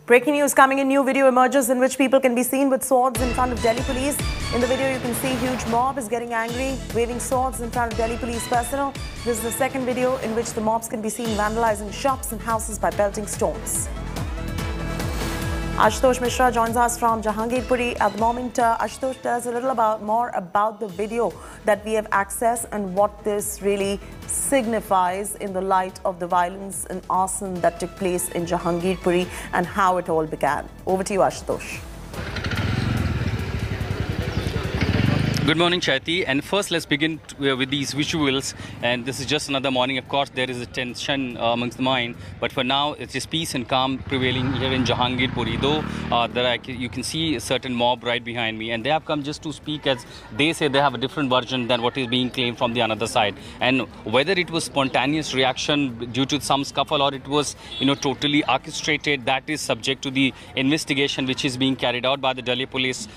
Breaking news coming in. New video emerges in which people can be seen with swords in front of Delhi police. In the video, you can see huge mob is getting angry, waving swords in front of Delhi police personnel. This is the second video in which the mobs can be seen vandalizing shops and houses by pelting stones. Ashutosh Mishra joins us from Jahangirpuri at the moment. Ashutosh, tell us a little more about the video that we have access and what this really signifies in the light of the violence and arson that took place in Jahangirpuri and how it all began. Over to you, Ashutosh. Good morning, Chaiti. And first, let's begin with these visuals. And this is just another morning. Of course, there is a tension amongst the mind. But for now, it's just peace and calm prevailing here in Jahangirpuri. Though you can see a certain mob right behind me. And they have come just to speak, as they say they have a different version than what is being claimed from the another side. And whether it was spontaneous reaction due to some scuffle or it was, totally orchestrated, that is subject to the investigation which is being carried out by the Delhi police.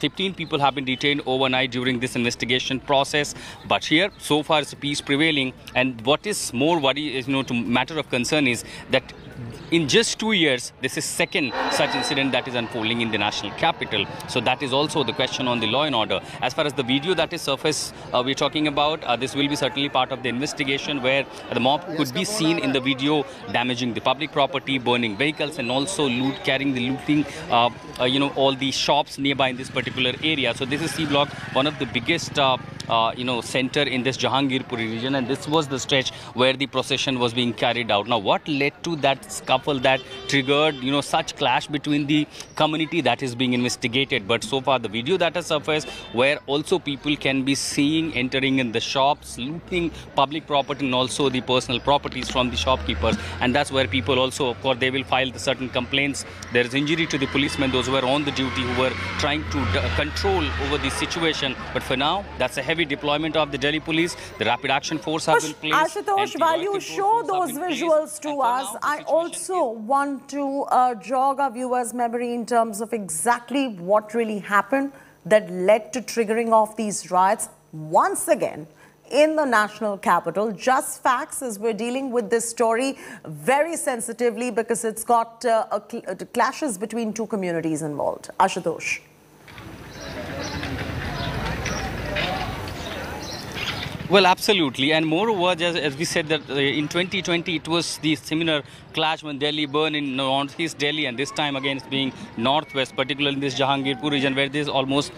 15 people have been detained overnight during this investigation process, but here so far it's peace prevailing. And what is more worry is, to matter of concern is that in just 2 years, this is second such incident that is unfolding in the national capital. So that is also the question on the law and order. As far as the video that is surfaced, we're talking about, this will be certainly part of the investigation where the mob could be seen in the video damaging the public property, burning vehicles, and also carrying the looting, all the shops nearby in this particular area. So this is C block, one of the biggest center in this Jahangirpuri region, and this was the stretch where the procession was being carried out. Now, what led to that scuffle that triggered, such clash between the community, that is being investigated. But so far, the video that has surfaced, where also people can be seen entering in the shops, looting public property and also the personal properties from the shopkeepers. And that's where people also, of course, they will file the certain complaints. There is injury to the policemen, those who were on the duty, who were trying to control over the situation. But for now, that's a heavy deployment of the Delhi police. The rapid action force have been placed. Ashutosh, while you show those visuals to us, I also want to jog our viewers' memory in terms of exactly what really happened that led to triggering off these riots once again in the national capital. Just facts, as we're dealing with this story very sensitively because it's got clashes between two communities involved. Ashutosh. Well, absolutely. And moreover, as we said that in 2020, it was the similar clash when Delhi burned in northeast Delhi, and this time again it's being northwest, particularly in this Jahangirpur region where there's almost,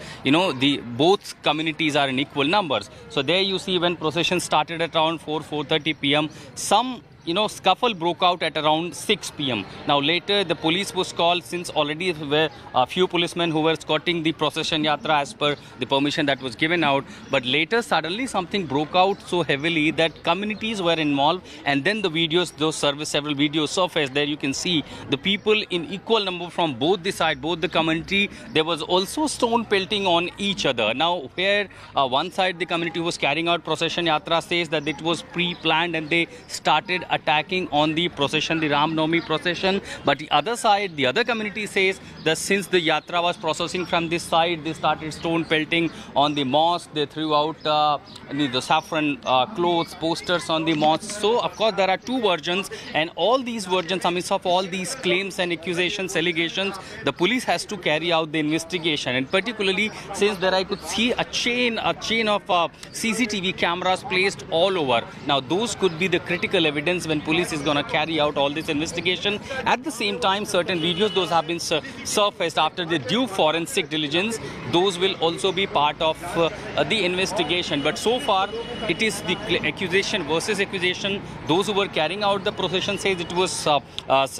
both communities are in equal numbers. So there you see when procession started at around 4:30 p.m., some scuffle broke out at around 6 p.m. Now later the police was called, since already there were a few policemen who were escorting the procession yatra as per the permission that was given out. But later suddenly something broke out so heavily that communities were involved, and then the videos, several videos surfaced. There you can see the people in equal number from both the side, both the community. There was also stone pelting on each other. Now where one side the community was carrying out procession yatra says that it was pre-planned and they started attacking on the procession, the Ram Navami procession. But the other side, the other community says that since the yatra was processing from this side, they started stone pelting on the mosque. They threw out the saffron clothes, posters on the mosque. So of course there are two versions, and all these versions, amidst of all these claims and accusations, allegations, the police has to carry out the investigation. And particularly since there I could see a chain of CCTV cameras placed all over. Now those could be the critical evidence when police is going to carry out all this investigation. At the same time, certain videos, those have been surfaced after the due forensic diligence. Those will also be part of the investigation. But so far, it is the accusation versus accusation. Those who were carrying out the procession says it was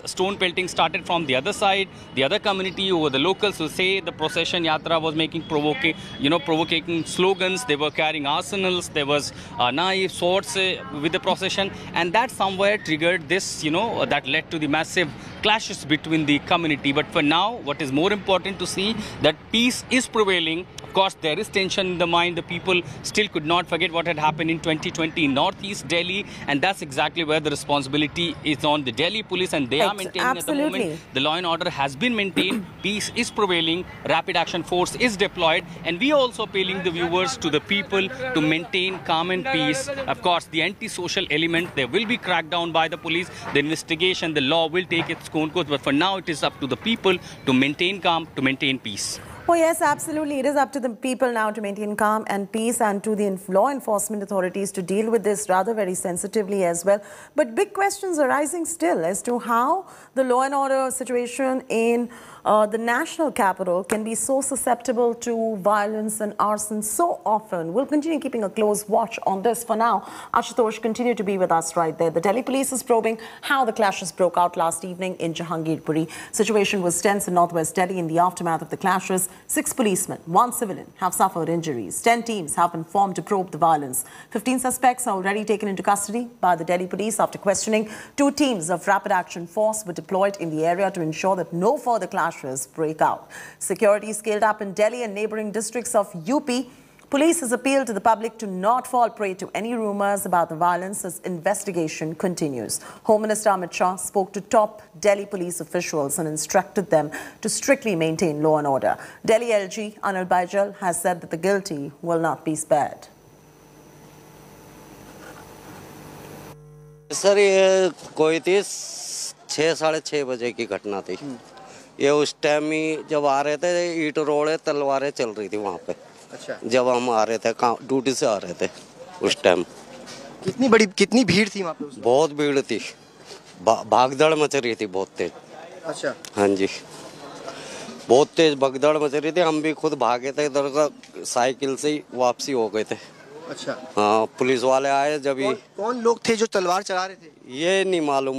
stone pelting started from the other side. The other community or the locals who say the procession yatra was making provoking slogans. They were carrying arsenals. There was knives, swords with the procession, and that somewhere triggered this, that led to the massive clashes between the community. But for now, what is more important to see that peace is prevailing. Of course, there is tension in the mind. The people still could not forget what had happened in 2020 in Northeast Delhi, and that's exactly where the responsibility is on the Delhi police, and they are maintaining Absolutely. at the moment. The law and order has been maintained, peace is prevailing, rapid action force is deployed, and we are also appealing the viewers to the people to maintain calm and peace. Of course, the anti-social element, there will be crackdown by the police. The investigation, the law will take its own course, but for now it is up to the people to maintain calm, to maintain peace. Oh yes, absolutely. It is up to the people now to maintain calm and peace, and to the law enforcement authorities to deal with this rather very sensitively as well. But big questions arising still as to how the law and order situation in the national capital can be so susceptible to violence and arson so often. We'll continue keeping a close watch on this. For now, Ashutosh, continue to be with us right there. The Delhi police is probing how the clashes broke out last evening in Jahangirpuri. Situation was tense in northwest Delhi in the aftermath of the clashes. 6 policemen, 1 civilian have suffered injuries. 10 teams have been formed to probe the violence. 15 suspects are already taken into custody by the Delhi police after questioning. 2 teams of rapid action force were deployed in the area to ensure that no further clashes break out. Security scaled up in Delhi and neighboring districts of UP. Police has appealed to the public to not fall prey to any rumors about the violence as investigation continues. Home Minister Amit Shah spoke to top Delhi police officials and instructed them to strictly maintain law and order. Delhi LG Anil Baijal has said that the guilty will not be spared. Sir ये कोई थी 6-6:30 बजे की घटना थी। ये उस time ही जब आ रहे थे ईंट रोड़े तलवारें चल रही थी वहाँ पे। अच्छा। जब हम आ रहे थे ड्यूटी से आ रहे थे उस टाइम। कितनी भीड़ थी वहाँ पे उस वक्त? बहुत भीड़ थी, भागदड़ मच रही थी बहुत तेज। अच्छा। हाँ जी, बहुत तेज भगदड़ मच रही थी। हम भी खुद भागे थे इधर का, साइकिल से ही वापसी हो गए थे। अच्छा। हाँ, पुलिस वाले आए जब ही। कौन लोग थे जो तलवार चला रहे थे? ये नहीं मालूम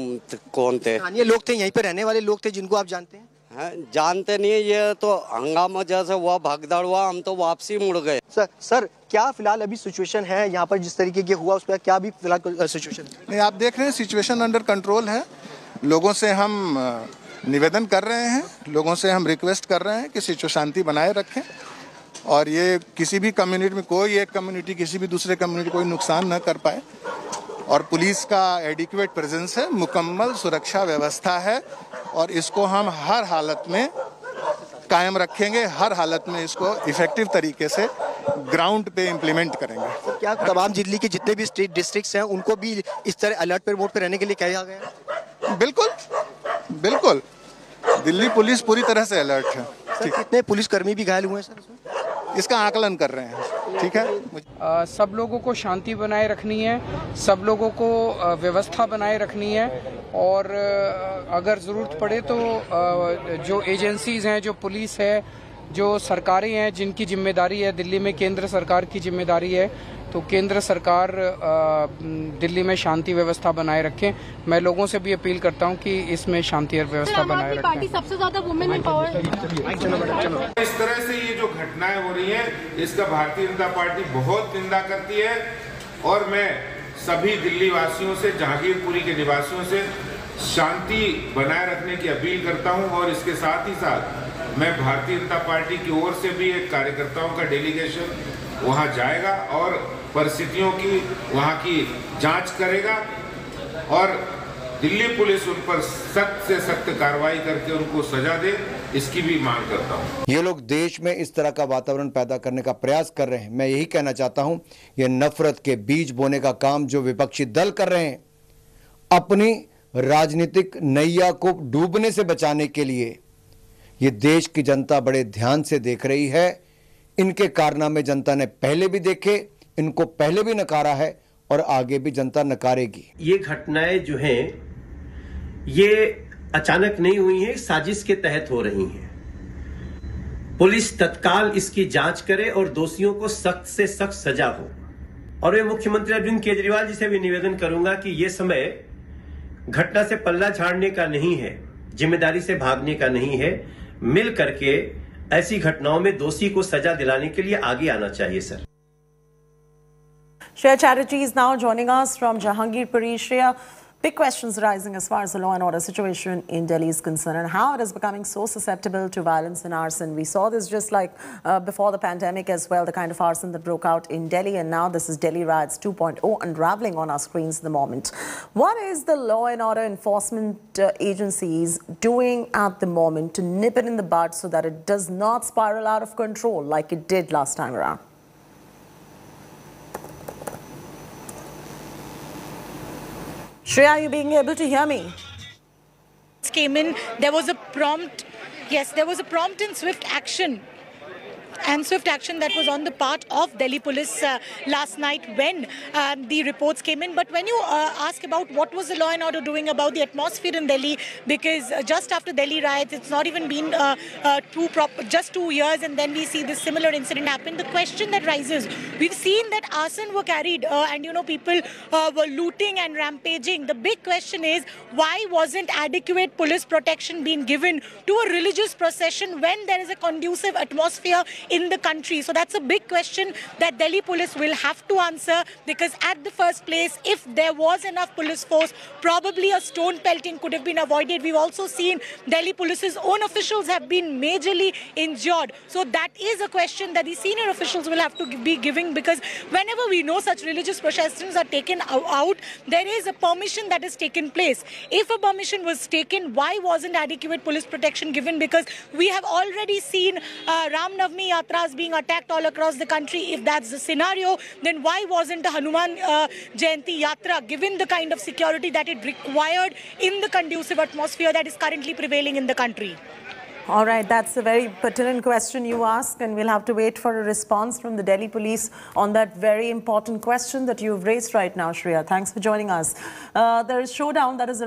कौन थे। स्थानीय लोग थे, यहीं पे रहने वाले लोग थे जिनको आप जानते हैं? जानते नहीं है, ये तो हंगामा जैसे हुआ, भगदड़ हुआ, हम तो वापसी मुड़ गए। सर क्या फिलहाल अभी सिचुएशन है यहाँ पर, जिस तरीके के हुआ उस पर क्या अभी फिलहाल सिचुएशन है? नहीं, आप देख रहे हैं सिचुएशन अंडर कंट्रोल है। लोगों से हम निवेदन कर रहे हैं, लोगों से हम रिक्वेस्ट कर रहे हैं कि शांति बनाए रखें, और ये किसी भी कम्युनिटी में कोई एक कम्युनिटी किसी भी दूसरे कम्युनिटी कोई नुकसान न कर पाए। और पुलिस का एडिक्वेट प्रेजेंस है, मुकम्मल सुरक्षा व्यवस्था है, और इसको हम हर हालत में कायम रखेंगे, हर हालत में इसको इफेक्टिव तरीके से ग्राउंड पे इम्प्लीमेंट करेंगे। तो क्या तमाम दिल्ली के जितने भी स्टेट डिस्ट्रिक्ट्स हैं उनको भी इस तरह अलर्ट पे मोड पे रहने के लिए कहा गया? बिल्कुल बिल्कुल, दिल्ली पुलिस पूरी तरह से अलर्ट है। ठीक। कितने पुलिसकर्मी भी घायल हुए हैं सर? इसका आकलन कर रहे हैं। ठीक है। सब लोगों को शांति बनाए रखनी है, सब लोगों को व्यवस्था बनाए रखनी है, और अगर ज़रूरत पड़े तो जो एजेंसीज़ हैं, जो पुलिस है, जो सरकारें हैं जिनकी जिम्मेदारी है, दिल्ली में केंद्र सरकार की जिम्मेदारी है, तो केंद्र सरकार दिल्ली में शांति व्यवस्था बनाए रखें। मैं लोगों से भी अपील करता हूं कि इसमें शांति और व्यवस्था बनाए रखें। पार्टी सबसे ज्यादा वुमेन एम्पावर। इस तरह से ये जो घटनाएं हो रही हैं, इसका भारतीय जनता पार्टी बहुत निंदा करती है, और मैं सभी दिल्ली वासियों से, जहांगीरपुरी के निवासियों से शांति बनाए रखने की अपील करता हूं। और इसके साथ ही साथ मैं भारतीय जनता पार्टी की ओर से भी एक कार्यकर्ताओं का डेलीगेशन वहां जाएगा और परिस्थितियों की वहां की जांच करेगा, और दिल्ली पुलिस उन पर सख्त से सख्त कार्रवाई करके उनको सजा दे, इसकी भी मांग करता हूं। ये लोग देश में इस तरह का वातावरण पैदा करने का प्रयास कर रहे हैं। मैं यही कहना चाहता हूं, ये नफरत के बीज बोने का काम जो विपक्षी दल कर रहे हैं, अपनी राजनीतिक नैया को डूबने से बचाने के लिए, ये देश की जनता बड़े ध्यान से देख रही है। इनके कारनामे जनता ने पहले भी देखे, इनको पहले भी नकारा है, और आगे भी जनता नकारेगी। ये घटनाएं जो हैं, ये अचानक नहीं हुई हैं, साजिश के तहत हो रही हैं। पुलिस तत्काल इसकी जांच करे और दोषियों को सख्त से सख्त सजा हो। और मैं मुख्यमंत्री अरविंद केजरीवाल जी से भी निवेदन करूंगा कि ये समय घटना से पल्ला झाड़ने का नहीं है, जिम्मेदारी से भागने का नहीं है। मिल करके ऐसी घटनाओं में दोषी को सजा दिलाने के लिए आगे आना चाहिए sir. Shreya Chatterjee is now joining us from Jahangirpuri. Shreya, Big questions rising as far as the law and order situation in Delhi is concerned and how it is becoming so susceptible to violence and arson. We saw this just like before the pandemic as well, the kind of arson that broke out in Delhi, and now this is Delhi Riots 2.0 unraveling on our screens at the moment. What is the law and order enforcement agencies doing at the moment to nip it in the bud so that it does not spiral out of control like it did last time around? Shreya, are you being able to hear me? Came in, there was a prompt, yes, there was a prompt and swift action. And swift action that was on the part of Delhi police last night when the reports came in. But when you ask about what was the law and order doing about the atmosphere in Delhi, because just after Delhi riots, it's not even been just 2 years, and then we see this similar incident happen. The question that rises, we've seen that arson were carried and, you know, people were looting and rampaging. The big question is, why wasn't adequate police protection being given to a religious procession when there is a conducive atmosphere in the country? So that's a big question that Delhi police will have to answer, because at the first place, if there was enough police force, probably a stone pelting could have been avoided. We've also seen Delhi police's own officials have been majorly injured. So that is a question that the senior officials will have to be giving, because whenever we know such religious processions are taken out, there is a permission that is taken place. If a permission was taken, why wasn't adequate police protection given? Because we have already seen Ram Navami Yatras being attacked all across the country. If that's the scenario, then why wasn't the Hanuman Jayanti Yatra given the kind of security that it required in the conducive atmosphere that is currently prevailing in the country? All right, that's a very pertinent question you ask, and we'll have to wait for a response from the Delhi police on that very important question that you've raised right now, Shreya. Thanks for joining us. There is showdown that is